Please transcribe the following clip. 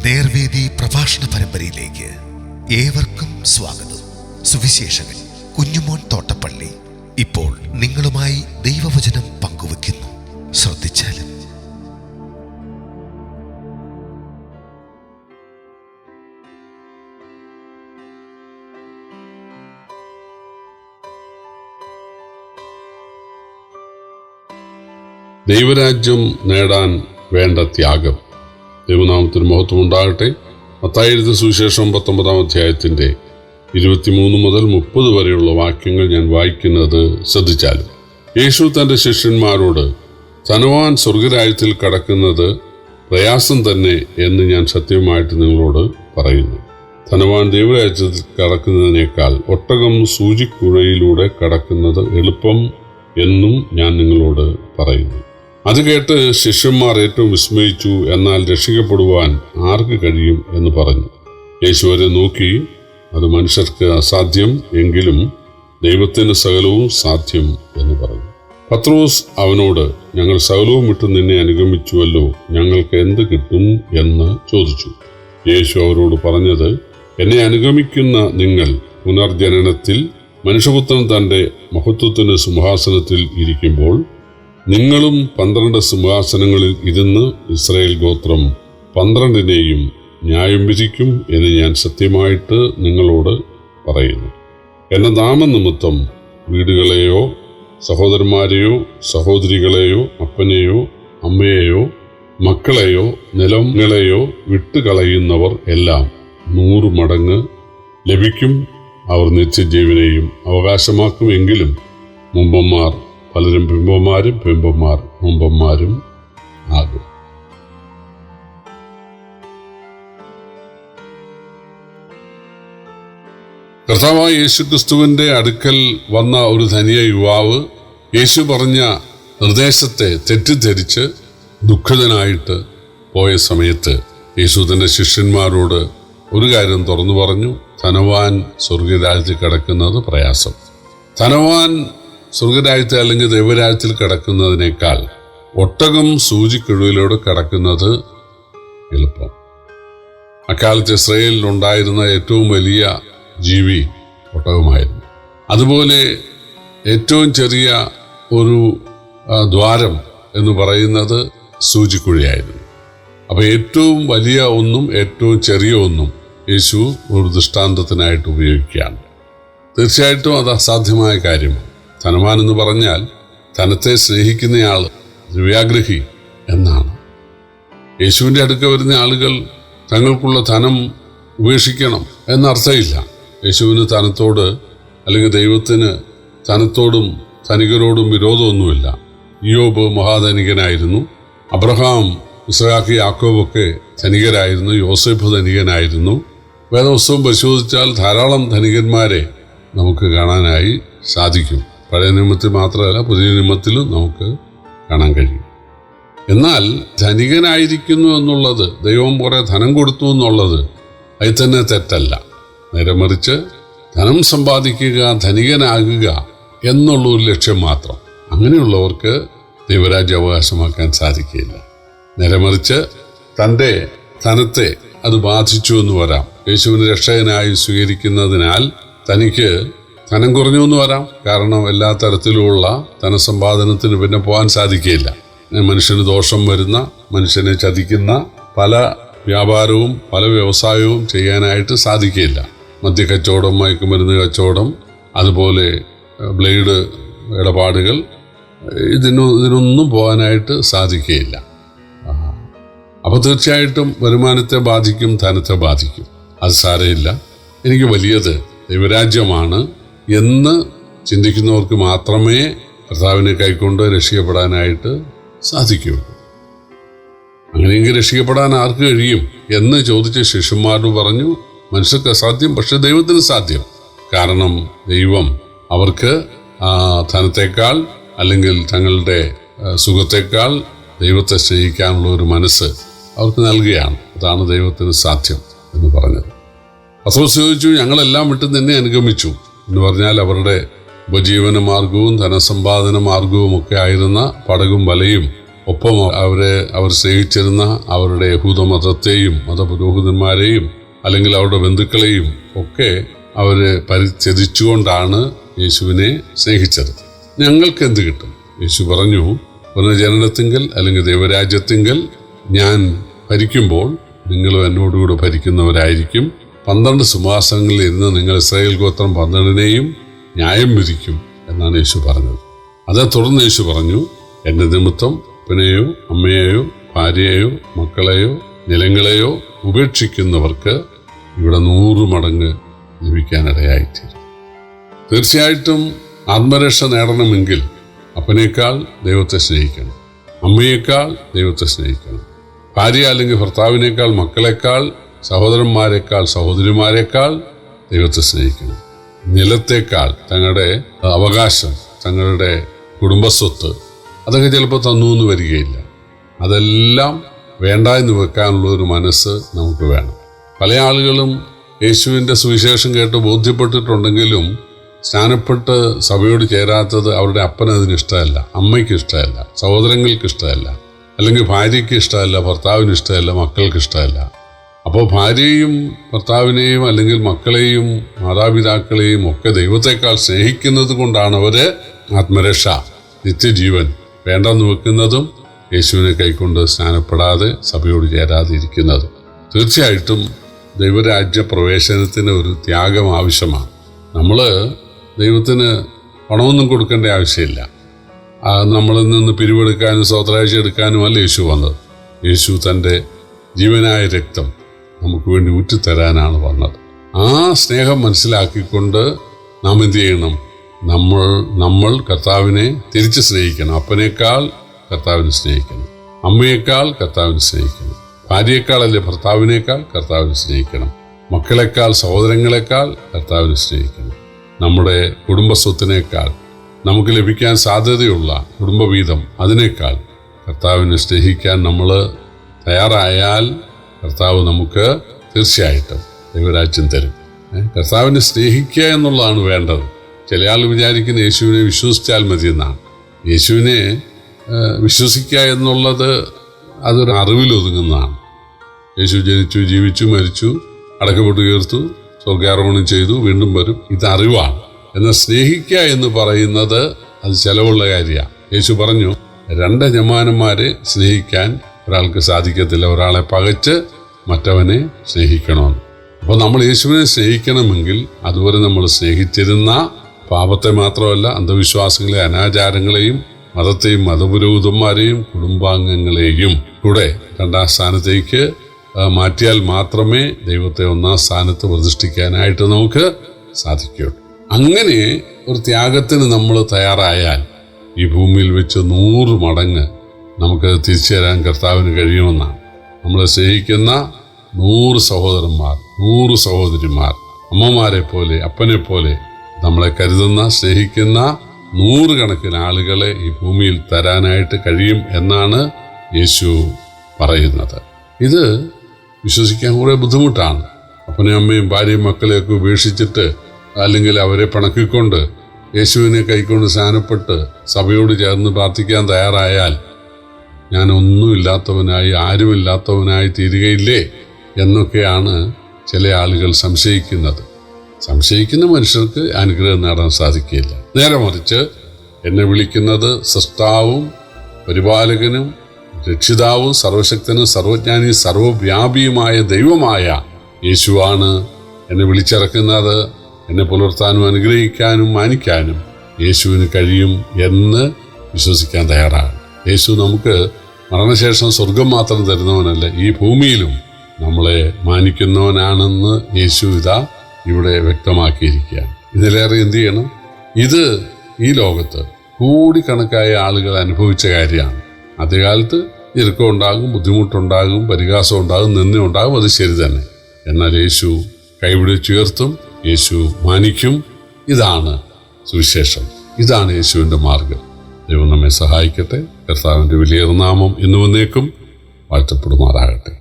നേർവേദി പ്രഭാഷണ പരമ്പരയിലേക്ക് ഏവർക്കും സ്വാഗതം. സുവിശേഷകൻ കുഞ്ഞുമോൻ തോട്ടപ്പള്ളി ഇപ്പോൾ നിങ്ങളുമായി ദൈവവചനം പങ്കുവെക്കുന്നു. ശ്രദ്ധിച്ചാലും. ദൈവരാജ്യം നേടാൻ വേണ്ട ത്യാഗം. ദൈവനാമത്തിന് മഹത്വം ഉണ്ടാകട്ടെ. മത്തായി എഴുതിയ സുവിശേഷം 19-ാം അധ്യായത്തിന്റെ 23 മുതൽ 30 വരെയുള്ള വാക്യങ്ങൾ ഞാൻ വായിക്കുന്നത് ശ്രദ്ധിച്ചാലും. യേശു തന്റെ ശിഷ്യന്മാരോട്, ധനവാൻ സ്വർഗരാജ്യത്തിൽ കടക്കുന്നത് പ്രയാസം തന്നെ എന്ന് ഞാൻ സത്യമായിട്ട് നിങ്ങളോട് പറയുന്നു. ധനവാൻ ദൈവരാജ്യത്തിൽ കടക്കുന്നതിനേക്കാൾ ഒട്ടകം സൂചിക്കുഴയിലൂടെ കടക്കുന്നത് എളുപ്പം എന്നും ഞാൻ നിങ്ങളോട് പറയുന്നു. അത് കേട്ട് ശിഷ്യന്മാർ ഏറ്റവും വിസ്മയിച്ചു. എന്നാൽ രക്ഷിക്കപ്പെടുവാൻ ആർക്ക് കഴിയും എന്ന് പറഞ്ഞു. യേശു അവരെ നോക്കി, അത് മനുഷ്യർക്ക് അസാധ്യം, എങ്കിലും ദൈവത്തിന് സകലവും സാധ്യം എന്ന് പറഞ്ഞു. പത്രോസ് അവനോട്, ഞങ്ങൾ സകലവും വിട്ട് നിന്നെ അനുഗമിച്ചുവല്ലോ, ഞങ്ങൾക്ക് എന്ത് കിട്ടും എന്ന് ചോദിച്ചു. യേശു അവരോട് പറഞ്ഞത്, എന്നെ അനുഗമിക്കുന്ന നിങ്ങൾ പുനർജനനത്തിൽ മനുഷ്യപുത്രൻ തന്റെ മഹത്വത്തിന് സിംഹാസനത്തിൽ ഇരിക്കുമ്പോൾ നിങ്ങളും 12 സിംഹാസനങ്ങളിൽ ഇരുന്ന് ഇസ്രായേൽ ഗോത്രം 12-നെയും ന്യായം വിധിക്കും എന്ന് ഞാൻ സത്യമായിട്ട് നിങ്ങളോട് പറയുന്നു. എന്റെ നാമനിമിത്തം വീടുകളെയോ സഹോദരന്മാരെയോ സഹോദരികളെയോ അപ്പനെയോ അമ്മയെയോ മക്കളെയോ നിലങ്ങളെയോ വിട്ടുകളയുന്നവർ എല്ലാം 100 മടങ്ങ് ലഭിക്കും. അവർ നിത്യജീവനെയും അവകാശമാക്കുമെങ്കിലും മുമ്പന്മാർ പലരും പിമ്പന്മാരും പിമ്പന്മാർ മുമ്പന്മാരും ആകും. കർത്താവായ യേശുക്രിസ്തുവിന്റെ അടുക്കൽ വന്ന ഒരു ധനിക യുവാവ് യേശു പറഞ്ഞ നിർദ്ദേശത്തെ തെറ്റിദ്ധരിച്ച് ദുഃഖിതനായിട്ട് പോയ സമയത്ത് യേശു തന്റെ ശിഷ്യന്മാരോട് ഒരു കാര്യം തുറന്നു പറഞ്ഞു. ധനവാൻ സ്വർഗരാജ്യത്തിൽ കിടക്കുന്നത് പ്രയാസം. ധനവാൻ സ്വർഗരാജ്യത്തിൽ അല്ലെങ്കിൽ ദൈവരാജ്യത്തിൽ കിടക്കുന്നതിനേക്കാൾ ഒട്ടകം സൂചിക്കുഴയിലൂടെ കിടക്കുന്നത് എളുപ്പം. അക്കാലത്ത് ഇസ്രായേലിലുണ്ടായിരുന്ന ഏറ്റവും വലിയ ജീവി ഒട്ടകമായിരുന്നു. അതുപോലെ ഏറ്റവും ചെറിയ ഒരു ദ്വാരം എന്ന് പറയുന്നത് സൂചിക്കുഴയായിരുന്നു. അപ്പോൾ ഏറ്റവും വലിയ ഒന്നും ഏറ്റവും ചെറിയ ഒന്നും യേശു ഒരു ദൃഷ്ടാന്തത്തിനായിട്ട് ഉപയോഗിക്കുകയാണ്. തീർച്ചയായിട്ടും അത് അസാധ്യമായ കാര്യമാണ്. ധനവാൻ എന്ന് പറഞ്ഞാൽ ധനത്തെ സ്നേഹിക്കുന്നയാൾ, ദ്രവ്യാഗ്രഹി എന്നാണ്. യേശുവിൻ്റെ അടുക്ക വരുന്ന ആളുകൾ തങ്ങൾക്കുള്ള ധനം ഉപേക്ഷിക്കണം എന്നർത്ഥമില്ല. യേശുവിന് ധനത്തോട് അല്ലെങ്കിൽ ദൈവത്തിന് ധനത്തോടും ധനികരോടും വിരോധമൊന്നുമില്ല. ഇയ്യോബ് മഹാധനികനായിരുന്നു. അബ്രഹാം, ഇസ്ഹാക്ക്, യാക്കോബൊക്കെ ധനികരായിരുന്നു. യോസേഫ് ധനികനായിരുന്നു. വേദപുസ്തകം പരിശോധിച്ചാൽ ധാരാളം ധനികന്മാരെ നമുക്ക് കാണാനായി സാധിക്കും. പഴയ നിയമത്തിൽ മാത്രമല്ല, പുതിയ നിയമത്തിലും നമുക്ക് കാണാൻ കഴിയും. എന്നാൽ ധനികനായിരിക്കുന്നു എന്നുള്ളത്, ദൈവം കുറെ ധനം കൊടുത്തു എന്നുള്ളത് അതിൽ തന്നെ തെറ്റല്ല. നേരെ മറിച്ച് ധനം സമ്പാദിക്കുക, ധനികനാകുക എന്നുള്ളൊരു ലക്ഷ്യം മാത്രം. അങ്ങനെയുള്ളവർക്ക് ദൈവരാജ്യം അവകാശമാക്കാൻ സാധിക്കില്ല. നേരെ മറിച്ച് തൻ്റെ ധനത്തെ അത് ബാധിച്ചു എന്ന് വരാം. യേശുവിനെ രക്ഷകനായി സ്വീകരിക്കുന്നതിനാൽ തനിക്ക് ധനം കുറഞ്ഞു എന്ന് വരാം. കാരണം എല്ലാ തരത്തിലുമുള്ള ധനസമ്പാദനത്തിന് പിന്നെ പോകാൻ സാധിക്കുകയില്ല. മനുഷ്യന് ദോഷം വരുന്ന, മനുഷ്യനെ ചതിക്കുന്ന പല വ്യാപാരവും പല വ്യവസായവും ചെയ്യാനായിട്ട് സാധിക്കുകയില്ല. മദ്യക്കച്ചവടം, മയക്കുമരുന്ന് കച്ചവടം, അതുപോലെ ബ്ലേഡ് ഇടപാടുകൾ, ഇതിനൊന്നും പോകാനായിട്ട് സാധിക്കുകയില്ല. അപ്പോൾ തീർച്ചയായിട്ടും വരുമാനത്തെ ബാധിക്കും, ധനത്തെ ബാധിക്കും. അത് സാരമില്ല, എനിക്ക് വലിയത് ദൈവരാജ്യമാണ് എന്ന് ചിന്തിക്കുന്നവർക്ക് മാത്രമേ കർത്താവിനെ കൈക്കൊണ്ട് രക്ഷിക്കപ്പെടാനായിട്ട് സാധിക്കുകയുള്ളൂ. അങ്ങനെയെങ്കിൽ രക്ഷിക്കപ്പെടാൻ ആർക്ക് കഴിയും എന്ന് ചോദിച്ച ശിഷ്യന്മാരോട് പറഞ്ഞു, മനുഷ്യർക്ക് അസാധ്യം, പക്ഷെ ദൈവത്തിന് സാധ്യം. കാരണം ദൈവം അവർക്ക് ധനത്തെക്കാൾ അല്ലെങ്കിൽ തങ്ങളുടെ സുഖത്തെക്കാൾ ദൈവത്തെ സ്നേഹിക്കാനുള്ള ഒരു മനസ്സ് അവർക്ക് നൽകുകയാണ്. അതാണ് ദൈവത്തിന് സാധ്യം എന്ന് പറഞ്ഞത്. പത്രോസ് ചോദിച്ചു, ഞങ്ങളെല്ലാം വിട്ട് നിന്നെ അനുഗമിച്ചു എന്ന് പറഞ്ഞാൽ അവരുടെ ഉപജീവന മാർഗവും ധനസമ്പാദന മാർഗവും ഒക്കെ ആയിരുന്ന പടകും വലയും ഒപ്പം അവർ സ്നേഹിച്ചിരുന്ന അവരുടെ യഹൂദമതത്തെയും മതപുരോഹിതന്മാരെയും അല്ലെങ്കിൽ അവരുടെ ബന്ധുക്കളെയും ഒക്കെ അവര് പരിത്യജിച്ചുകൊണ്ടാണ് യേശുവിനെ സ്നേഹിച്ചത്. ഞങ്ങൾക്ക് എന്ത് കിട്ടും? യേശു പറഞ്ഞു, പുനർജനനത്തിങ്കൽ അല്ലെങ്കിൽ ദൈവരാജ്യത്തിങ്കൽ ഞാൻ ഭരിക്കുമ്പോൾ നിങ്ങളും എന്നോടുകൂടെ ഭരിക്കുന്നവരായിരിക്കും. 12 സിംഹാസനങ്ങളിൽ ഇരുന്ന് നിങ്ങൾ ഇസ്രായേൽ ഗോത്രം 12നെയും ന്യായം വിധിക്കും എന്നാണ് യേശു പറഞ്ഞത്. അതേ തുടർന്ന് യേശു പറഞ്ഞു, എന്റെ നിമിത്തം അപ്പനെയോ അമ്മയെയോ ഭാര്യയെയോ മക്കളെയോ നിലങ്ങളെയോ ഉപേക്ഷിക്കുന്നവർക്ക് ഇവിടെ 100 മടങ്ങ് ലഭിക്കാനിടയായിത്തീരും. തീർച്ചയായിട്ടും ആത്മരക്ഷ നേടണമെങ്കിൽ അപ്പനേക്കാൾ ദൈവത്തെ സ്നേഹിക്കണം, അമ്മയേക്കാൾ ദൈവത്തെ സ്നേഹിക്കണം, ഭാര്യ അല്ലെങ്കിൽ ഭർത്താവിനേക്കാൾ, മക്കളെക്കാൾ, സഹോദരന്മാരെക്കാൾ, സഹോദരിമാരെക്കാൾ ദൈവത്തെ സ്നേഹിക്കണം. നിലത്തേക്കാൾ തങ്ങളുടെ അവകാശം, തങ്ങളുടെ കുടുംബസ്വത്ത് അതൊക്കെ ചിലപ്പോൾ തന്നു എന്ന് വരികയില്ല. അതെല്ലാം വേണ്ട എന്ന് വെക്കാനുള്ള ഒരു മനസ്സ് നമുക്ക് വേണം. പല ആളുകളും യേശുവിൻ്റെ സുവിശേഷം കേട്ട് ബോധ്യപ്പെട്ടിട്ടുണ്ടെങ്കിലും സ്നാനപ്പെട്ട് സഭയോട് ചേരാത്തത് അവരുടെ അപ്പനതിന് ഇഷ്ടമല്ല, അമ്മയ്ക്ക് ഇഷ്ടമല്ല, സഹോദരങ്ങൾക്ക് ഇഷ്ടമല്ല, അല്ലെങ്കിൽ ഭാര്യയ്ക്ക് ഇഷ്ടമല്ല, ഭർത്താവിന് ഇഷ്ടമല്ല, മക്കൾക്ക് ഇഷ്ടമല്ല. അപ്പോൾ ഭാര്യയെയും ഭർത്താവിനെയും അല്ലെങ്കിൽ മക്കളെയും മാതാപിതാക്കളെയും ഒക്കെ ദൈവത്തെക്കാൾ സ്നേഹിക്കുന്നത് കൊണ്ടാണ് അവര് ആത്മരക്ഷ, നിത്യജീവൻ വേണ്ടെന്ന് വെക്കുന്നതും യേശുവിനെ കൈക്കൊണ്ട് സ്നാനപ്പെടാതെ സഭയോട് ചേരാതെ ഇരിക്കുന്നത്. തീർച്ചയായിട്ടും ദൈവരാജ്യ പ്രവേശനത്തിന് ഒരു ത്യാഗം ആവശ്യമാണ്. നമ്മൾ ദൈവത്തിന് പണമൊന്നും കൊടുക്കേണ്ട ആവശ്യമില്ല. നമ്മളിൽ നിന്ന് പിരിവെടുക്കാനും സ്വത്രാഴ്ച എടുക്കാനും അല്ല യേശു വന്നത്. യേശു തൻ്റെ ജീവനായ രക്തം നമുക്ക് വേണ്ടി ഊറ്റിത്തരാനാണ് വന്നത്. ആ സ്നേഹം മനസ്സിലാക്കിക്കൊണ്ട് നാം എന്ത് ചെയ്യണം? നമ്മൾ കർത്താവിനെ തിരിച്ച് സ്നേഹിക്കണം. അപ്പനേക്കാൾ കർത്താവിനെ സ്നേഹിക്കണം, അമ്മയേക്കാൾ കർത്താവിനെ സ്നേഹിക്കണം, ഭാര്യയേക്കാൾ അല്ലെ ഭർത്താവിനേക്കാൾ കർത്താവിനെ സ്നേഹിക്കണം, മക്കളെക്കാൾ സഹോദരങ്ങളെക്കാൾ കർത്താവിനെ സ്നേഹിക്കണം. നമ്മുടെ കുടുംബസ്വത്തിനേക്കാൾ, നമുക്ക് ലഭിക്കാൻ സാധ്യതയുള്ള കുടുംബവീതം അതിനേക്കാൾ കർത്താവിനെ സ്നേഹിക്കാൻ നമ്മൾ തയ്യാറായാൽ കർത്താവ് നമുക്ക് തീർച്ചയായിട്ടും ദൈവരാജ്യം തരും. കർത്താവിനെ സ്നേഹിക്കുക എന്നുള്ളതാണ് വേണ്ടത്. ചില ആൾ വിചാരിക്കുന്ന യേശുവിനെ വിശ്വസിച്ചാൽ മതി എന്നാണ്. യേശുവിനെ വിശ്വസിക്കുക എന്നുള്ളത് അതൊരു അറിവിലൊതുങ്ങുന്നതാണ്. യേശു ജനിച്ചു, ജീവിച്ചു, മരിച്ചു, അടക്കപ്പെട്ടു, ഉയർത്തു, സ്വർഗാരോഹണം ചെയ്തു, വീണ്ടും വരും, ഇത് അറിവാണ്. എന്നാൽ സ്നേഹിക്കുക എന്ന് പറയുന്നത് അത് ചെലവുള്ള കാര്യമാണ്. യേശു പറഞ്ഞു, 2 യജമാനന്മാരെ സ്നേഹിക്കാൻ ഒരാൾക്ക് സാധിക്കത്തില്ല, ഒരാളെ പകച്ച് മറ്റവനെ സ്നേഹിക്കണമെന്ന്. അപ്പോൾ നമ്മൾ യേശുവിനെ സ്നേഹിക്കണമെങ്കിൽ അതുവരെ നമ്മൾ സ്നേഹിച്ചിരുന്ന പാപത്തെ മാത്രമല്ല, അന്ധവിശ്വാസങ്ങളെ, അനാചാരങ്ങളെയും മതത്തെയും മതപുരോഹിതന്മാരെയും കുടുംബാംഗങ്ങളെയും കൂടെ 2ാം സ്ഥാനത്തേക്ക് മാറ്റിയാൽ മാത്രമേ ദൈവത്തെ 1ാം സ്ഥാനത്ത് പ്രതിഷ്ഠിക്കാനായിട്ട് നമുക്ക് സാധിക്കുകയുള്ളൂ. അങ്ങനെ ഒരു ത്യാഗത്തിന് നമ്മൾ തയ്യാറായാൽ ഈ ഭൂമിയിൽ വെച്ച് 100 മടങ്ങ് നമുക്ക് തിരിച്ചു തരാൻ കർത്താവിന് കഴിയുമെന്നാണ്. നമ്മളെ സ്നേഹിക്കുന്ന 100 സഹോദരന്മാർ, 100 സഹോദരിമാർ, അമ്മമാരെ പോലെ, അപ്പനെ പോലെ നമ്മളെ കരുതുന്ന, സ്നേഹിക്കുന്ന 100 കണക്കിന് ആളുകളെ ഈ ഭൂമിയിൽ തരാനായിട്ട് കഴിയും എന്നാണ് യേശു പറയുന്നത്. ഇത് വിശ്വസിക്കാൻ കുറേ ബുദ്ധിമുട്ടാണ്. അപ്പനെയും അമ്മയും ഭാര്യയും മക്കളെയൊക്കെ ഉപേക്ഷിച്ചിട്ട് അല്ലെങ്കിൽ അവരെ പിണക്കിക്കൊണ്ട് യേശുവിനെ കൈക്കൊണ്ട് സ്നാനപ്പെട്ട് സഭയോട് ചേർന്ന് പ്രാർത്ഥിക്കാൻ തയ്യാറായാൽ ഞാൻ ഒന്നുമില്ലാത്തവനായി, ആരുമില്ലാത്തവനായി തീരുകയില്ലേ എന്നൊക്കെയാണ് ചില ആളുകൾ സംശയിക്കുന്നത്. സംശയിക്കുന്ന മനുഷ്യർക്ക് അനുഗ്രഹം നേടാൻ സാധിക്കില്ല. നേരെ മറിച്ച് എന്നെ വിളിക്കുന്നത് സൃഷ്ടാവും പരിപാലകനും രക്ഷിതാവും സർവശക്തനും സർവജ്ഞാനിയും സർവവ്യാപിയുമായ ദൈവമായ യേശുവാണ് എന്നെ വിളിച്ചിറക്കുന്നത്. എന്നെ പുലർത്താനും അനുഗ്രഹിക്കാനും മാനിക്കാനും യേശുവിന് കഴിയും എന്ന് വിശ്വസിക്കാൻ തയ്യാറാണ്. യേശു നമുക്ക് മരണശേഷം സ്വർഗം മാത്രം തരുന്നവനല്ല, ഈ ഭൂമിയിലും നമ്മളെ മാനിക്കുന്നവനാണെന്ന് യേശു ഇവിടെ വ്യക്തമാക്കിയിരിക്കുകയാണ്. ഇതിലേറെ എന്ത് ചെയ്യണം? ഇത് ഈ ലോകത്ത് കോടിക്കണക്കായ ആളുകൾ അനുഭവിച്ച കാര്യമാണ്. ആദ്യകാലത്ത് ഞെരുക്കം ഉണ്ടാകും, ബുദ്ധിമുട്ടുണ്ടാകും, പരിഹാസം ഉണ്ടാകും, നിന്ദ ഉണ്ടാകും, അത് ശരി തന്നെ. എന്നാൽ യേശു കൈപിടിച്ചുയർത്തും, യേശു മാനിക്കും. ഇതാണ് സുവിശേഷം, ഇതാണ് യേശുവിൻ്റെ മാർഗം. ദൈവം നമ്മെ സഹായിക്കട്ടെ. കർത്താവിൻ്റെ വലിയ നാമം ഇന്നും എന്നേക്കും വാഴ്ത്തപ്പെടുമാറാകട്ടെ.